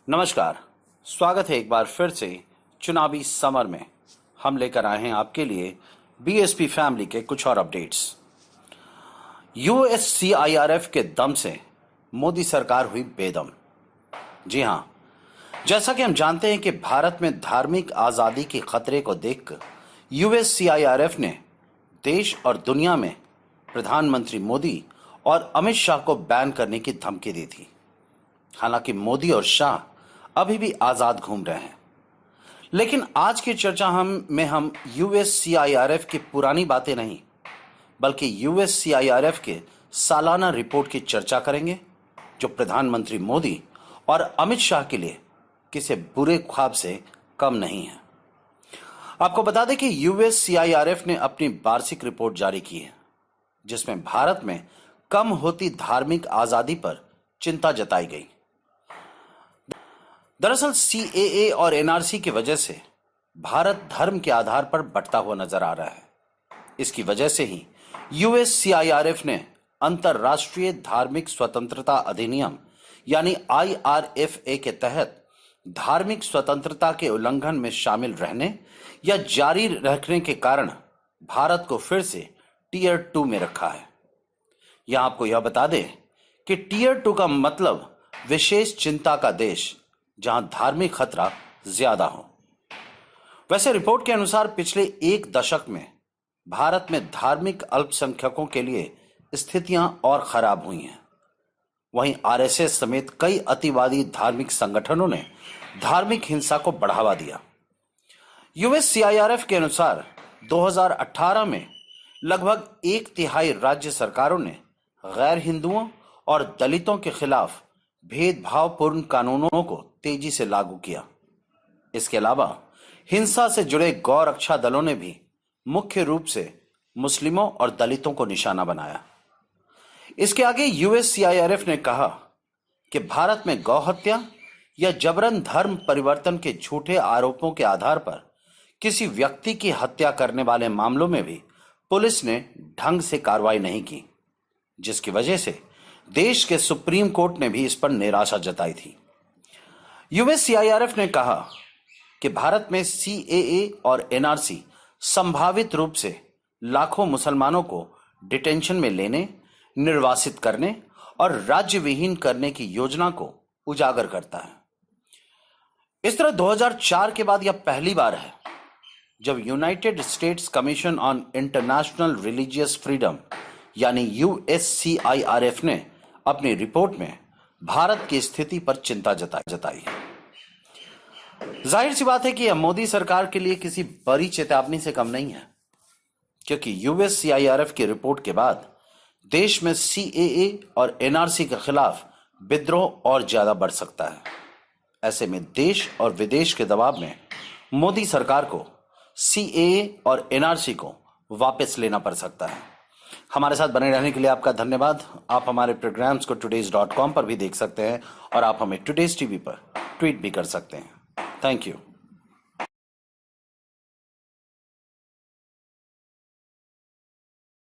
नमस्कार, स्वागत है एक बार फिर से चुनावी समर में। हम लेकर आए हैं आपके लिए बीएसपी फैमिली के कुछ और अपडेट्स। यूएससीआईआरएफ के दम से मोदी सरकार हुई बेदम। जी हां, जैसा कि हम जानते हैं कि भारत में धार्मिक आजादी के खतरे को देखकर यूएससीआईआरएफ ने देश और दुनिया में प्रधानमंत्री मोदी और अमित शाह को बैन करने की धमकी दी थी। हालांकि मोदी और शाह अभी भी आजाद घूम रहे हैं, लेकिन आज की चर्चा हम यूएससीआईआरएफ की पुरानी बातें नहीं, बल्कि यूएससीआईआरएफ के सालाना रिपोर्ट की चर्चा करेंगे, जो प्रधानमंत्री मोदी और अमित शाह के लिए किसी बुरे ख्वाब से कम नहीं है। आपको बता दें कि यूएससीआईआरएफ ने अपनी वार्षिक रिपोर्ट जारी की है, जिसमें भारत में कम होती धार्मिक आजादी पर चिंता जताई गई। दरअसल सीएए और एनआरसी की वजह से भारत धर्म के आधार पर बंटता हुआ नजर आ रहा है। इसकी वजह से ही यूएससीआईआरएफ ने अंतर्राष्ट्रीय धार्मिक स्वतंत्रता अधिनियम यानी आईआरएफए के तहत धार्मिक स्वतंत्रता के उल्लंघन में शामिल रहने या जारी रखने के कारण भारत को फिर से टीयर 2 में रखा है। यहां आपको यह बता दें कि टीयर 2 का मतलब विशेष चिंता का देश, जहां धार्मिक खतरा ज्यादा हो। वैसे रिपोर्ट के अनुसार पिछले एक दशक में भारत में धार्मिक अल्पसंख्यकों के लिए स्थितियां और खराब हुई हैं। वहीं आरएसएस समेत कई अतिवादी धार्मिक संगठनों ने धार्मिक हिंसा को बढ़ावा दिया। यूएससीआईआरएफ के अनुसार 2018 में लगभग 1/3 राज्य सरकारों ने गैर हिंदुओं और दलितों के खिलाफ भेदभावपूर्ण कानूनों को तेजी से लागू किया। इसके अलावा हिंसा से जुड़े गौ रक्षा दलों ने भी मुख्य रूप से मुस्लिमों और दलितों को निशाना बनाया। इसके आगे यूएससीआईआरएफ ने कहा कि भारत में गौ हत्या या जबरन धर्म परिवर्तन के झूठे आरोपों के आधार पर किसी व्यक्ति की हत्या करने वाले मामलों में भी पुलिस ने ढंग से कार्रवाई नहीं की, जिसकी वजह से देश के सुप्रीम कोर्ट ने भी इस पर निराशा जताई थी। यूएससीआईआरएफ ने कहा कि भारत में सीएए और एनआरसी संभावित रूप से लाखों मुसलमानों को डिटेंशन में लेने, निर्वासित करने और राज्य विहीन करने की योजना को उजागर करता है। इस तरह 2004 के बाद यह पहली बार है जब United states commission on international religious freedom यानी यूएससीआईआरएफ ने अपनी रिपोर्ट में भारत की स्थिति पर चिंता जताई है। जाहिर सी बात है कि यह मोदी सरकार के लिए किसी बड़ी चेतावनी से कम नहीं है, क्योंकि यूएससीआईआरएफ की रिपोर्ट के बाद देश में सीएए और एनआरसी के खिलाफ विद्रोह और ज्यादा बढ़ सकता है। ऐसे में देश और विदेश के दबाव में मोदी सरकार को सीएए और एनआरसी को वापस लेना पड़ सकता है। हमारे साथ बने रहने के लिए आपका धन्यवाद। आप हमारे प्रोग्राम्स को today's.com पर भी देख सकते हैं और आप हमें टुडेज टीवी पर ट्वीट भी कर सकते हैं। Thank you.